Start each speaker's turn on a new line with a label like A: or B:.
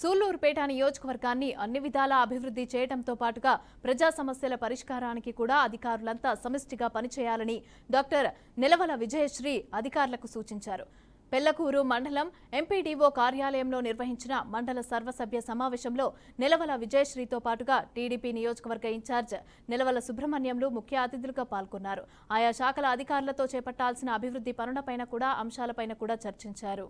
A: సూళ్లూరుపేట నియోజకవర్గాన్ని అన్ని విధాలా అభివృద్ధి చేయడంతో పాటుగా ప్రజా సమస్యల పరిష్కారానికి కూడా అధికారులంతా సమిష్టిగా పనిచేయాలని డాక్టర్ నిలవల విజయశ్రీ అధికారులకు సూచించారు. పెళ్లకూరు మండలం ఎంపీడీఓ కార్యాలయంలో నిర్వహించిన మండల సర్వసభ్య సమావేశంలో నిలవల విజయశ్రీతో పాటుగా టీడీపీ నియోజకవర్గ ఇన్ఛార్జ్ నిలవల సుబ్రహ్మణ్యంలు ముఖ్య అతిథులుగా పాల్గొన్నారు. ఆయా శాఖల అధికారులతో చేపట్టాల్సిన అభివృద్ధి పనులపైన కూడా అంశాలపైన కూడా చర్చించారు.